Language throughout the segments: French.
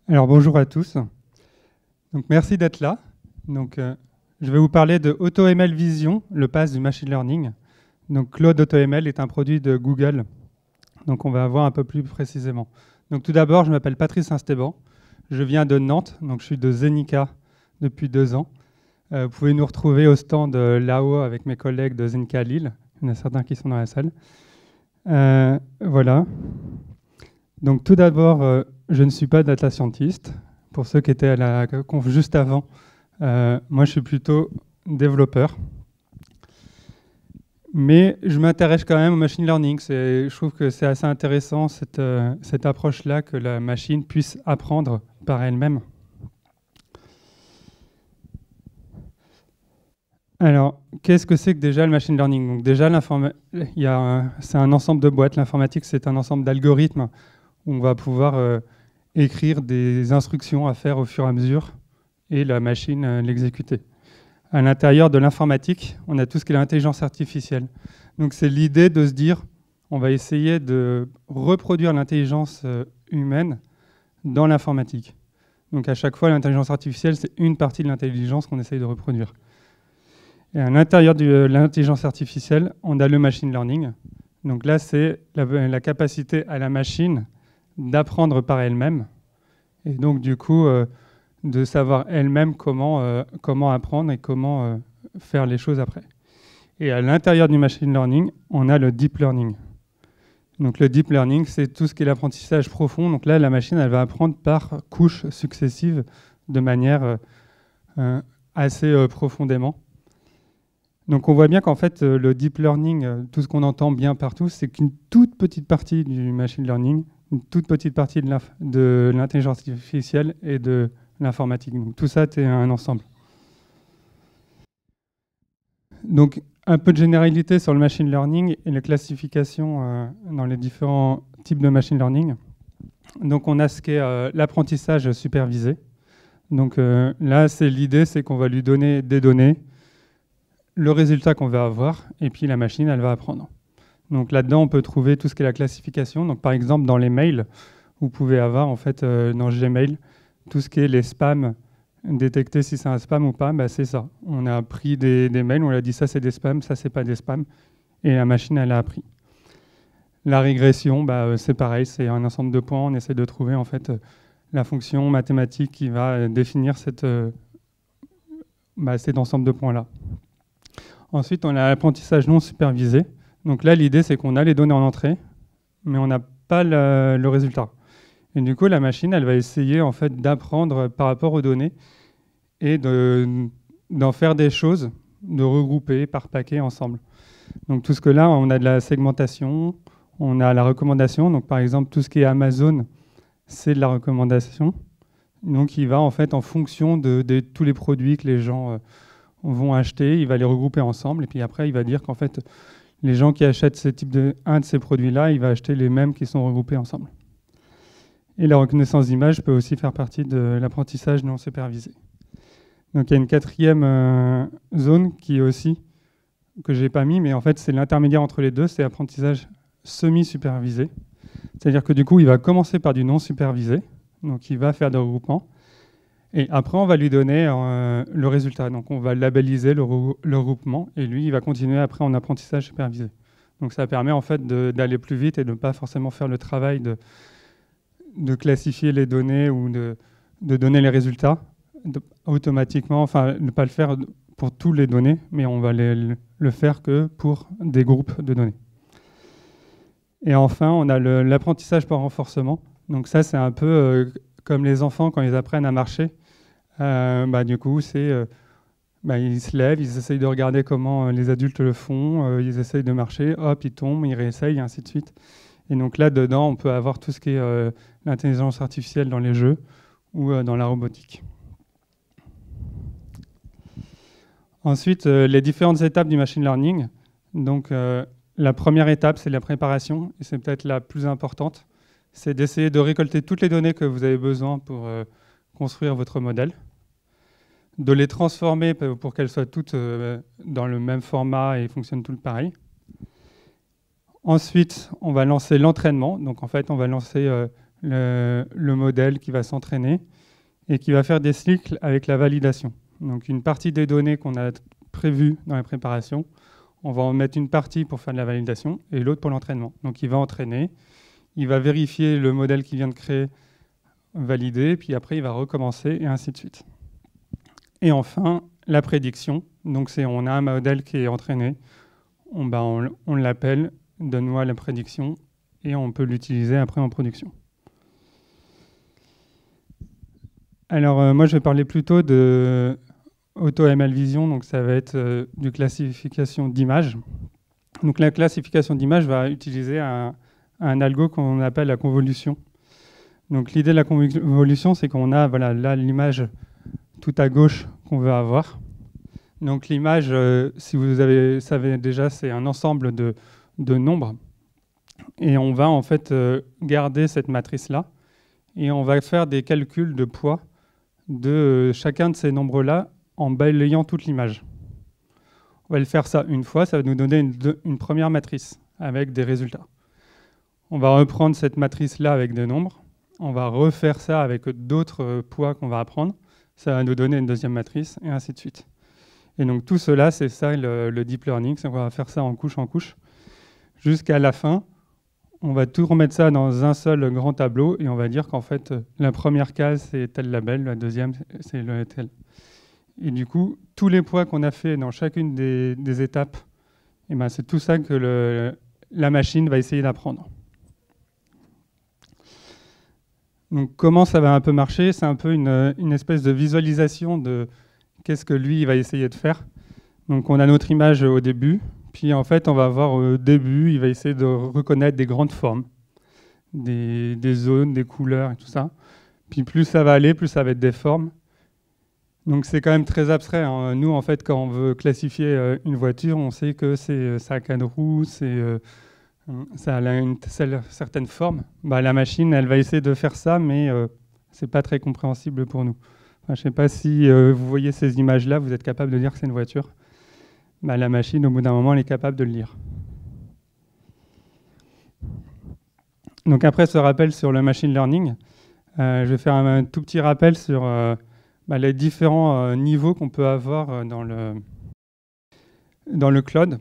Alors bonjour à tous. Donc merci d'être là. Donc je vais vous parler de AutoML Vision, le PaaS du machine learning. Donc Claude AutoML est un produit de Google. Donc on va voir un peu plus précisément. Donc tout d'abord, je m'appelle Patrice Saint-Stéban. Je viens de Nantes, donc je suis de Zenica depuis 2 ans. Vous pouvez nous retrouver au stand là-haut avec mes collègues de Zenica Lille. Il y en a certains qui sont dans la salle. Voilà. Donc tout d'abord, je ne suis pas data scientist. Pour ceux qui étaient à la conf juste avant, moi je suis plutôt développeur. Mais je m'intéresse quand même au machine learning. Je trouve que c'est assez intéressant cette approche-là, que la machine puisse apprendre par elle-même. Alors, qu'est-ce que c'est que déjà le machine learning? Donc déjà, c'est un ensemble de boîtes. L'informatique, c'est un ensemble d'algorithmes où on va pouvoir écrire des instructions à faire au fur et à mesure et la machine l'exécuter. À l'intérieur de l'informatique, on a tout ce qui est l'intelligence artificielle. Donc c'est l'idée de se dire, on va essayer de reproduire l'intelligence humaine dans l'informatique. Donc à chaque fois, l'intelligence artificielle, c'est une partie de l'intelligence qu'on essaye de reproduire. Et à l'intérieur de l'intelligence artificielle, on a le machine learning. Donc là, c'est la capacité à la machine d'apprendre par elle-même. Et donc du coup, de savoir elle-même comment apprendre et comment faire les choses après. Et à l'intérieur du machine learning, on a le deep learning. Donc le deep learning, c'est tout ce qui est l'apprentissage profond. Donc là, la machine, elle va apprendre par couches successives de manière assez profondément. Donc on voit bien qu'en fait, le deep learning, tout ce qu'on entend bien partout, c'est qu'une toute petite partie du machine learning, une toute petite partie de l'intelligence artificielle et de l'informatique. Donc tout ça, c'est un ensemble. Donc un peu de généralité sur le machine learning et les classifications dans les différents types de machine learning. Donc on a ce qu'est l'apprentissage supervisé. Donc là, l'idée, c'est qu'on va lui donner des données, le résultat qu'on va avoir, et puis la machine, elle va apprendre. Donc là-dedans, on peut trouver tout ce qui est la classification. Donc par exemple, dans les mails, vous pouvez avoir en fait dans Gmail tout ce qui est les spams, détecter si c'est un spam ou pas, bah, c'est ça. On a pris des mails, on a dit ça c'est des spams, ça c'est pas des spams, et la machine elle a appris. La régression, bah, c'est pareil, c'est un ensemble de points, on essaie de trouver en fait la fonction mathématique qui va définir cet ensemble de points-là. Ensuite, on a l'apprentissage non supervisé. Donc là, l'idée c'est qu'on a les données en entrée, mais on n'a pas le résultat. Et du coup, la machine, elle va essayer en fait d'apprendre par rapport aux données et d'en faire des choses, de regrouper par paquet ensemble. Donc tout ce que là, on a de la segmentation, on a la recommandation. Donc par exemple, tout ce qui est Amazon, c'est de la recommandation. Donc il va en fait en fonction de tous les produits que les gens vont acheter, il va les regrouper ensemble. Et puis après, il va dire qu'en fait, les gens qui achètent un de ces produits-là, il va acheter les mêmes qui sont regroupés ensemble. Et la reconnaissance d'image peut aussi faire partie de l'apprentissage non supervisé. Donc il y a une quatrième zone qui est aussi, que je n'ai pas mis, mais en fait c'est l'intermédiaire entre les deux, c'est l'apprentissage semi-supervisé. C'est-à-dire que du coup, il va commencer par du non supervisé, donc il va faire des regroupements, et après on va lui donner le résultat. Donc on va labelliser le regroupement, et lui, il va continuer après en apprentissage supervisé. Donc ça permet en fait d'aller plus vite et de ne pas forcément faire le travail de classifier les données ou de donner les résultats automatiquement, enfin ne pas le faire pour toutes les données, mais on va le faire que pour des groupes de données. Et enfin, on a l'apprentissage par renforcement. Donc ça, c'est un peu comme les enfants quand ils apprennent à marcher. Du coup, ils se lèvent, ils essayent de regarder comment les adultes le font, ils essayent de marcher, hop, ils tombent, ils réessayent, et ainsi de suite. Et donc là-dedans, on peut avoir tout ce qui est l'intelligence artificielle dans les jeux ou dans la robotique. Ensuite, les différentes étapes du machine learning. Donc, la première étape, c'est la préparation, et c'est peut-être la plus importante. C'est d'essayer de récolter toutes les données que vous avez besoin pour construire votre modèle, de les transformer pour qu'elles soient toutes dans le même format et fonctionnent toutes pareil. Ensuite, on va lancer l'entraînement. Donc, en fait, on va lancer le modèle qui va s'entraîner et qui va faire des cycles avec la validation. Donc une partie des données qu'on a prévues dans la préparation, on va en mettre une partie pour faire de la validation et l'autre pour l'entraînement. Donc il va entraîner, il va vérifier le modèle qu'il vient de créer, valider, puis après il va recommencer et ainsi de suite. Et enfin, la prédiction. Donc on a un modèle qui est entraîné, on l'appelle, donne-moi la prédiction, et on peut l'utiliser après en production. Alors moi je vais parler plutôt de AutoML Vision, donc ça va être du classification d'images. Donc la classification d'images va utiliser un algo qu'on appelle la convolution. Donc l'idée de la convolution, c'est qu'on a là l'image tout à gauche qu'on veut avoir. Donc l'image, si vous savez déjà, c'est un ensemble de nombres. Et on va en fait garder cette matrice-là et on va faire des calculs de poids de chacun de ces nombres-là en balayant toute l'image. On va le faire ça une fois, ça va nous donner une première matrice avec des résultats. On va reprendre cette matrice-là avec des nombres, on va refaire ça avec d'autres poids qu'on va apprendre, ça va nous donner une deuxième matrice, et ainsi de suite. Et donc tout cela, c'est ça le deep learning, c'est qu'on va faire ça en couche, jusqu'à la fin. On va tout remettre ça dans un seul grand tableau et on va dire qu'en fait, la première case, c'est tel label, la deuxième, c'est le tel. Et du coup, tous les poids qu'on a fait dans chacune des étapes, c'est tout ça que la machine va essayer d'apprendre. Donc comment ça va un peu marcher? C'est un peu une espèce de visualisation de qu'est-ce que lui il va essayer de faire. Donc on a notre image au début, puis en fait on va voir au début, il va essayer de reconnaître des grandes formes, des zones, des couleurs et tout ça. Puis plus ça va aller, plus ça va être des formes. Donc c'est quand même très abstrait, hein. Nous en fait quand on veut classifier une voiture, on sait que ça a 4 roues, ça a une certaine forme. La machine, elle va essayer de faire ça, mais c'est pas très compréhensible pour nous. Enfin, je ne sais pas si vous voyez ces images-là, vous êtes capable de dire que c'est une voiture. La machine, au bout d'un moment, elle est capable de le lire. Donc après ce rappel sur le machine learning, je vais faire un tout petit rappel sur les différents niveaux qu'on peut avoir dans le cloud.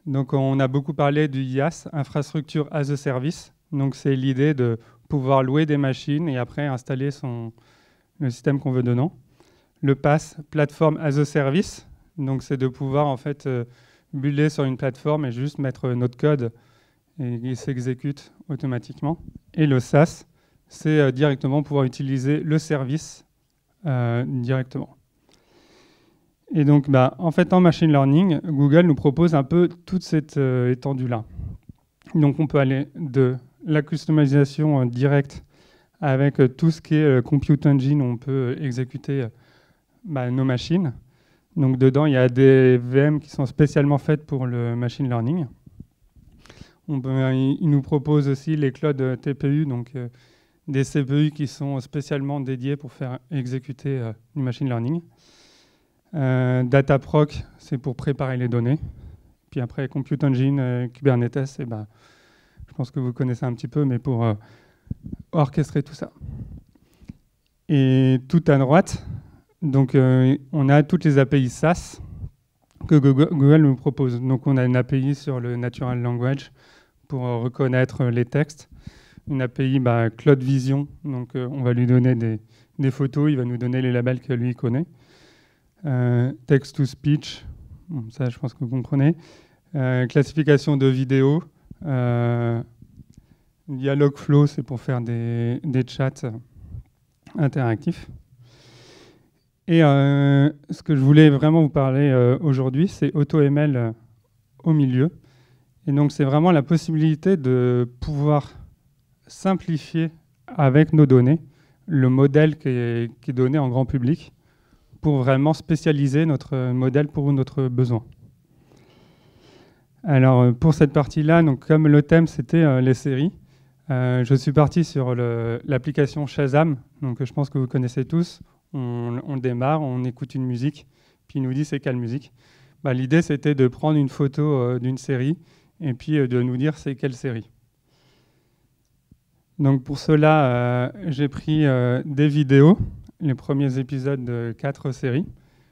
Donc on a beaucoup parlé du IaaS, Infrastructure as a Service. Donc c'est l'idée de pouvoir louer des machines et après installer le système qu'on veut dedans. Le PaaS, Platform as a Service. Donc c'est de pouvoir en fait builder sur une plateforme et juste mettre notre code et il s'exécute automatiquement. Et le SaaS, c'est directement pouvoir utiliser le service directement. Et donc, en fait, en machine learning, Google nous propose un peu toute cette étendue-là. Donc, on peut aller de la customisation directe avec tout ce qui est compute engine, où on peut exécuter nos machines. Donc, dedans, il y a des VM qui sont spécialement faites pour le machine learning. Il nous propose aussi les clouds TPU, donc des CPU qui sont spécialement dédiés pour faire exécuter du machine learning. Dataproc, c'est pour préparer les données. Puis après, Compute Engine, Kubernetes, je pense que vous connaissez un petit peu, mais pour orchestrer tout ça. Et tout à droite, donc, on a toutes les API SaaS que Google nous propose. Donc on a une API sur le Natural Language pour reconnaître les textes. Une API Cloud Vision, donc on va lui donner des photos, il va nous donner les labels que lui connaît. Text-to-speech, ça je pense que vous comprenez. Classification de vidéos. Dialogflow, c'est pour faire des chats interactifs. Et ce que je voulais vraiment vous parler aujourd'hui, c'est AutoML au milieu. Et donc c'est vraiment la possibilité de pouvoir simplifier avec nos données le modèle qui est donné en grand public pour vraiment spécialiser notre modèle pour notre besoin. Alors pour cette partie-là, donc comme le thème c'était les séries, je suis parti sur l'application Shazam, donc je pense que vous connaissez tous. On démarre, on écoute une musique, puis il nous dit c'est quelle musique. L'idée c'était de prendre une photo d'une série et puis de nous dire c'est quelle série. Donc pour cela, j'ai pris des vidéos, les premiers épisodes de 4 séries.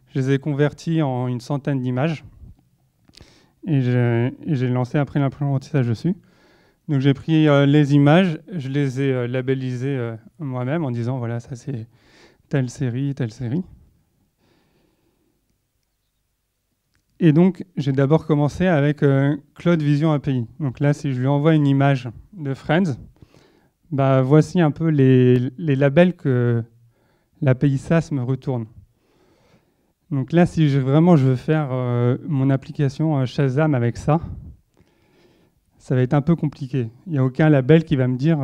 Je les ai convertis en une centaine d'images et j'ai lancé après l'apprentissage dessus. Donc j'ai pris les images, je les ai labellisées moi-même en disant voilà, ça c'est telle série, telle série. Et donc j'ai d'abord commencé avec Cloud Vision API. Donc là, si je lui envoie une image de Friends, bah, voici un peu les labels que l'API SaaS me retourne. Donc là, si vraiment je veux faire mon application Shazam avec ça, ça va être un peu compliqué. Il n'y a aucun label qui va me dire,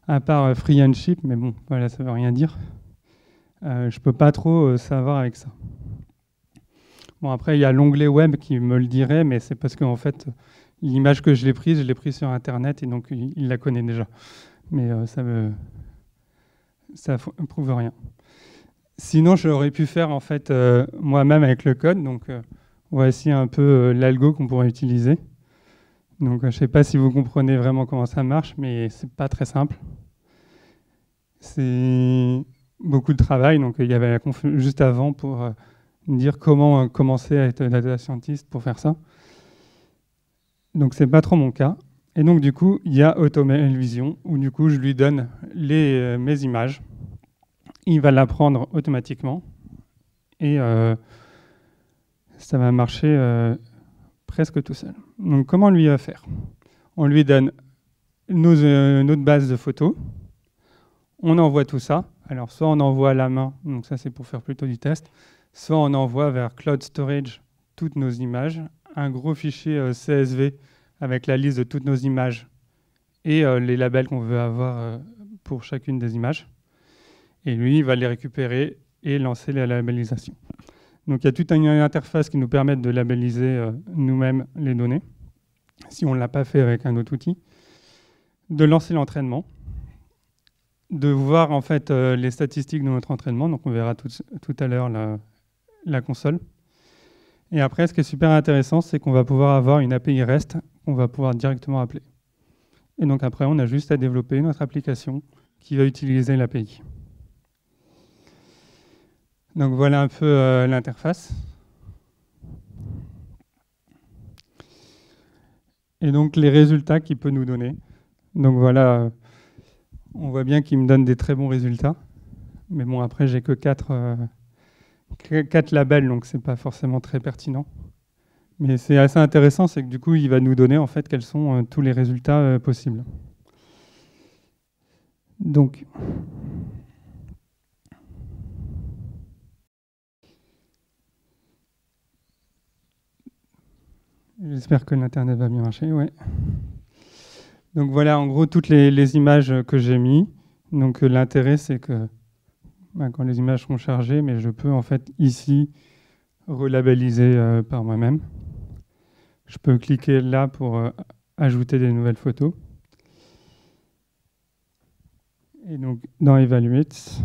à part Free and Ship, mais bon, voilà, ça ne veut rien dire. Je ne peux pas trop savoir avec ça. Bon, après, il y a l'onglet web qui me le dirait, mais c'est parce qu'en fait, l'image que je l'ai prise sur Internet, et donc il la connaît déjà. Mais ça ne prouve rien. Sinon, j'aurais pu faire en fait moi-même avec le code. Donc, voici un peu l'algo qu'on pourrait utiliser. Donc, je ne sais pas si vous comprenez vraiment comment ça marche, mais c'est pas très simple. C'est beaucoup de travail. Donc, il y avait la conf juste avant pour dire comment commencer à être data scientist pour faire ça. Donc, c'est pas trop mon cas. Et donc, du coup, il y a Automl Vision, où du coup, je lui donne mes images. Il va l'apprendre automatiquement. Et ça va marcher presque tout seul. Donc, comment lui faire? On lui donne notre base de photos. On envoie tout ça. Alors, soit on envoie à la main, donc ça, c'est pour faire plutôt du test. Soit on envoie vers Cloud Storage toutes nos images, un gros fichier CSV avec la liste de toutes nos images et les labels qu'on veut avoir pour chacune des images. Et lui, il va les récupérer et lancer la labellisation. Donc il y a toute une interface qui nous permet de labelliser nous-mêmes les données, si on ne l'a pas fait avec un autre outil, de lancer l'entraînement, de voir en fait les statistiques de notre entraînement. Donc on verra tout à l'heure la console. Et après, ce qui est super intéressant, c'est qu'on va pouvoir avoir une API REST qu'on va pouvoir directement appeler. Et donc après, on a juste à développer notre application qui va utiliser l'API. Donc voilà un peu l'interface. Et donc les résultats qu'il peut nous donner. Donc voilà, on voit bien qu'il me donne des très bons résultats. Mais bon, après, j'ai que 4 labels, donc c'est pas forcément très pertinent. Mais c'est assez intéressant, c'est que du coup, il va nous donner en fait quels sont tous les résultats possibles. Donc, j'espère que l'Internet va bien marcher, ouais. Donc voilà, en gros, toutes les images que j'ai mis. Donc l'intérêt, c'est que quand les images seront chargées, mais je peux en fait ici relabelliser par moi-même. Je peux cliquer là pour ajouter des nouvelles photos. Et donc dans Evaluate,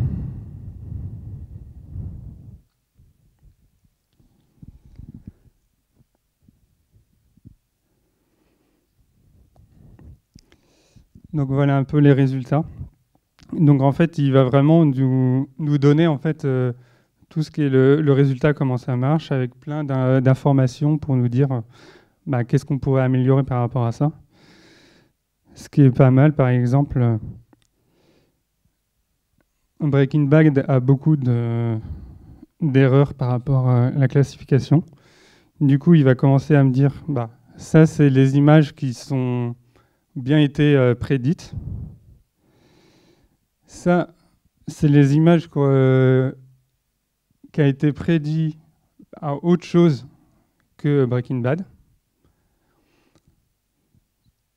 donc voilà un peu les résultats. Donc en fait, il va vraiment nous donner en fait tout ce qui est le résultat, comment ça marche, avec plein d'informations pour nous dire qu'est-ce qu'on pourrait améliorer par rapport à ça. Ce qui est pas mal, par exemple, Breaking Bad a beaucoup d'erreurs par rapport à la classification. Du coup, il va commencer à me dire, ça, c'est les images qui sont bien été prédites. Ça, c'est les images qui a été prédit à autre chose que Breaking Bad.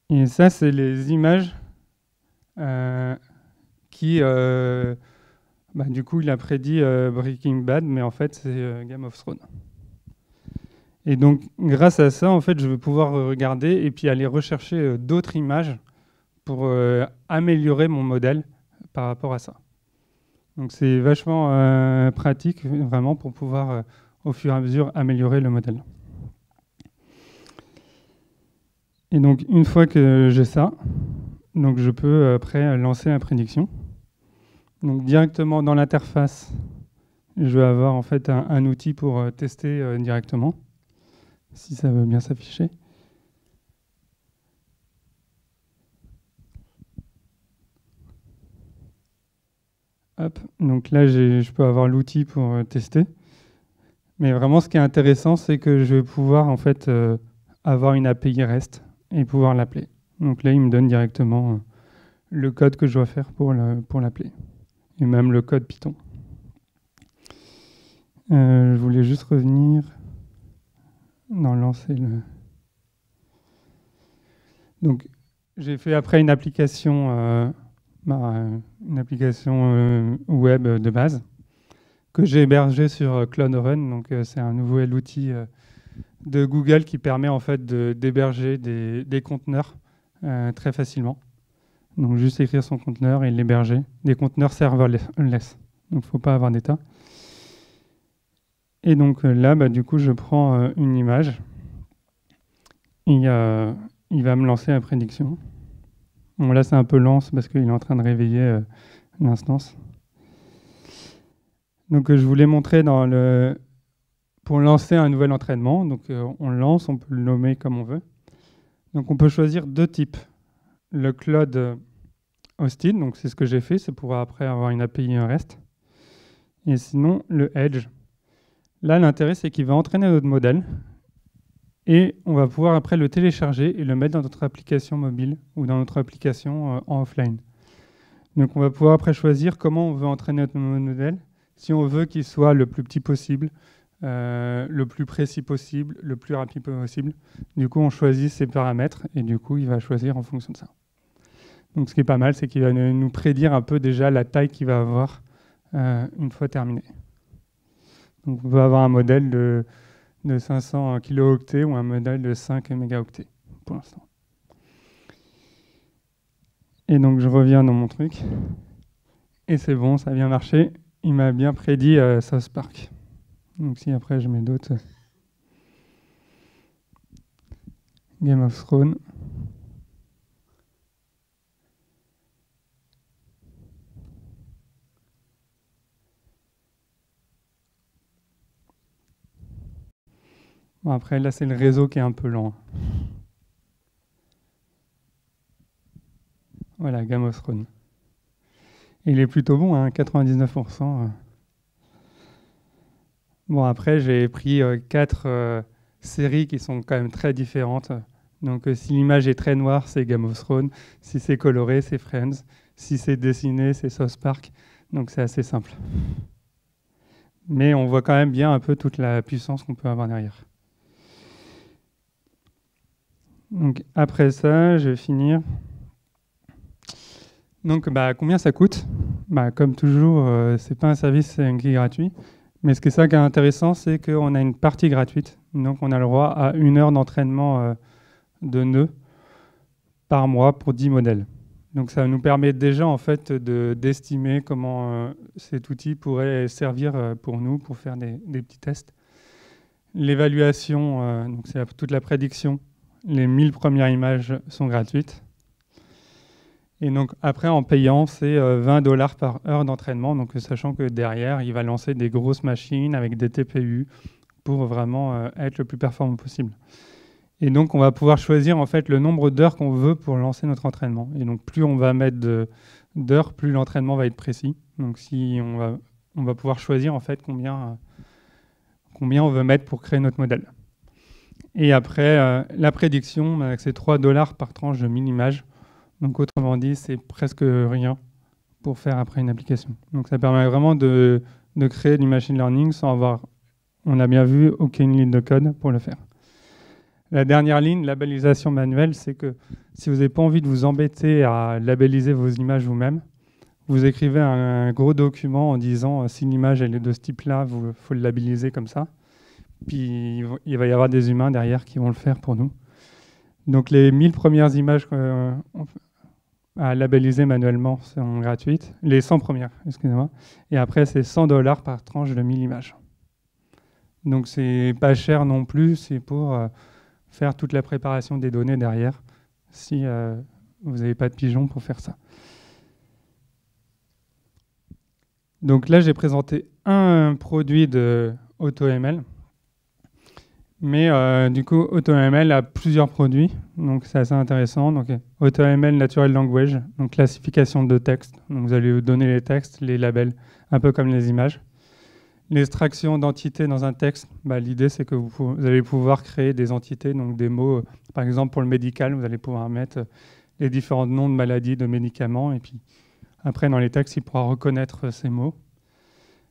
Et ça, c'est les images qui, du coup, il a prédit Breaking Bad, mais en fait, c'est Game of Thrones. Et donc, grâce à ça, en fait, je vais pouvoir regarder et puis aller rechercher d'autres images pour améliorer mon modèle par rapport à ça. Donc, c'est vachement pratique, vraiment, pour pouvoir, au fur et à mesure, améliorer le modèle. Et donc, une fois que j'ai ça, Donc je peux après lancer la prédiction. Donc directement dans l'interface, je vais avoir en fait un outil pour tester directement, si ça veut bien s'afficher. Hop, donc là je peux avoir l'outil pour tester. Mais vraiment ce qui est intéressant, c'est que je vais pouvoir en fait avoir une API REST et pouvoir l'appeler. Donc là il me donne directement le code que je dois faire pour l'appeler. Et même le code Python. Je voulais juste revenir dans lancer le... Donc, j'ai fait après une application web de base que j'ai hébergée sur Cloud Run. Donc, c'est un nouvel outil de Google qui permet en fait d'héberger des conteneurs très facilement. Donc, juste écrire son conteneur et l'héberger. Des conteneurs serverless. Donc, il ne faut pas avoir d'état. Et donc là, du coup, je prends une image. Et, il va me lancer la prédiction. Bon, là, c'est un peu lent parce qu'il est en train de réveiller l'instance. Donc, je voulais montrer pour lancer un nouvel entraînement. Donc, on le lance, on peut le nommer comme on veut. Donc, on peut choisir deux types. Le cloud hosted, donc c'est ce que j'ai fait, c'est pour après avoir une API REST. Et sinon, le edge. Là, l'intérêt, c'est qu'il va entraîner notre modèle et on va pouvoir après le télécharger et le mettre dans notre application mobile ou dans notre application en offline. Donc, on va pouvoir après choisir comment on veut entraîner notre modèle. Si on veut qu'il soit le plus petit possible, le plus précis possible, le plus rapide possible. Du coup, on choisit ces paramètres et du coup, il va choisir en fonction de ça. Donc, ce qui est pas mal, c'est qu'il va nous prédire un peu déjà la taille qu'il va avoir une fois terminé. Donc, on peut avoir un modèle de 500 kilooctets ou un modèle de 5 mégaoctets pour l'instant. Et donc, je reviens dans mon truc. Et c'est bon, ça a bien marché. Il m'a bien prédit South Park. Donc, si après je mets d'autres. Game of Thrones. Bon, après, là, c'est le réseau qui est un peu lent. Voilà, Game of Thrones. Il est plutôt bon, hein, 99%. Bon, après, j'ai pris 4 séries qui sont quand même très différentes. Donc, si l'image est très noire, c'est Game of Thrones. Si c'est coloré, c'est Friends. Si c'est dessiné, c'est South Park. Donc, c'est assez simple. Mais on voit quand même bien un peu toute la puissance qu'on peut avoir derrière. Donc, après ça, je vais finir. Donc, combien ça coûte ? Comme toujours, c'est pas un service qui est gratuit. Mais ce qui est intéressant, c'est qu'on a une partie gratuite. Donc, on a le droit à 1 heure d'entraînement de nœuds par mois pour 10 modèles. Donc, ça nous permet déjà en fait d'estimer comment cet outil pourrait servir pour nous, pour faire des petits tests. L'évaluation, donc c'est toute la prédiction. Les 1000 premières images sont gratuites. Et donc après, en payant, c'est $20 par heure d'entraînement. Donc sachant que derrière, il va lancer des grosses machines avec des TPU pour vraiment être le plus performant possible. Et donc on va pouvoir choisir en fait le nombre d'heures qu'on veut pour lancer notre entraînement. Et donc plus on va mettre d'heures, plus l'entraînement va être précis. Donc si on va pouvoir choisir en fait combien on veut mettre pour créer notre modèle. Et après, la prédiction, c'est $3 par tranche de 1000 images. Donc autrement dit, c'est presque rien pour faire après une application. Donc ça permet vraiment de créer du machine learning sans avoir, on a bien vu, aucune ligne de code pour le faire. La dernière ligne, labellisation manuelle, c'est que si vous n'avez pas envie de vous embêter à labelliser vos images vous-même, vous écrivez un gros document en disant si l'image elle est de ce type-là, il faut le labelliser comme ça. Puis il va y avoir des humains derrière qui vont le faire pour nous. Donc les 1000 premières images à labelliser manuellement sont gratuites. Les 100 premières, excusez-moi. Et après, c'est $100 par tranche de 1000 images. Donc c'est pas cher non plus, c'est pour faire toute la préparation des données derrière, si Vous n'avez pas de pigeon pour faire ça. Donc là, j'ai présenté un produit de AutoML. Mais du coup, AutoML a plusieurs produits, donc c'est assez intéressant. Donc, AutoML Natural Language, donc classification de texte. Donc vous allez donner les textes, les labels, un peu comme les images. L'extraction d'entités dans un texte, l'idée c'est que vous allez pouvoir créer des entités, donc des mots. Par exemple, pour le médical, vous allez pouvoir mettre les différents noms de maladies, de médicaments, et puis après dans les textes, il pourra reconnaître ces mots.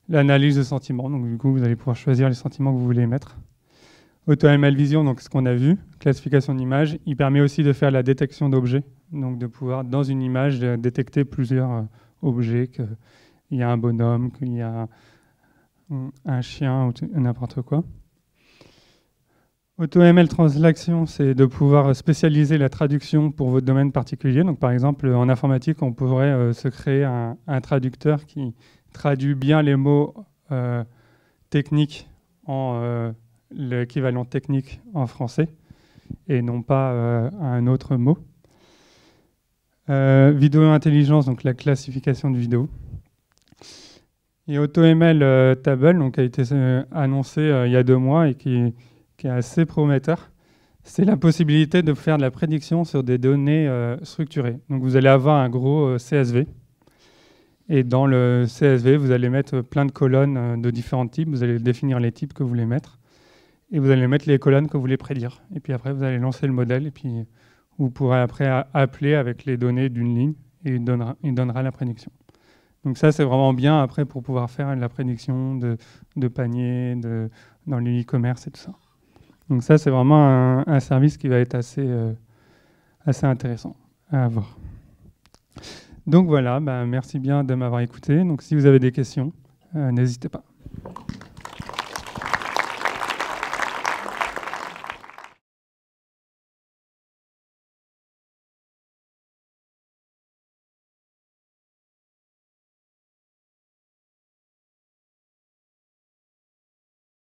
L'analyse de sentiments, donc du coup, vous allez pouvoir choisir les sentiments que vous voulez mettre. AutoML Vision, donc ce qu'on a vu, classification d'images, il permet aussi de faire la détection d'objets, donc de pouvoir, dans une image, détecter plusieurs objets, qu'il y a un bonhomme, qu'il y a un chien ou n'importe quoi. AutoML Translation, c'est de pouvoir spécialiser la traduction pour votre domaine particulier. Donc, par exemple, en informatique, on pourrait se créer un traducteur qui traduit bien les mots techniques en l'équivalent technique en français et non pas un autre mot. Vidéo intelligence, donc la classification de vidéos. Et AutoML Table, donc a été annoncé il y a 2 mois et qui est assez prometteur. C'est la possibilité de faire de la prédiction sur des données structurées. Donc vous allez avoir un gros CSV. Et dans le CSV, vous allez mettre plein de colonnes de différents types. Vous allez définir les types que vous voulez mettre. Et vous allez mettre les colonnes que vous voulez prédire. Et puis après, vous allez lancer le modèle. Et puis vous pourrez après appeler avec les données d'une ligne. Et il donnera la prédiction. Donc ça, c'est vraiment bien après pour pouvoir faire la prédiction de panier, dans le e-commerce et tout ça. Donc ça, c'est vraiment un service qui va être assez intéressant à avoir. Donc voilà, merci bien de m'avoir écouté. Donc si vous avez des questions, n'hésitez pas.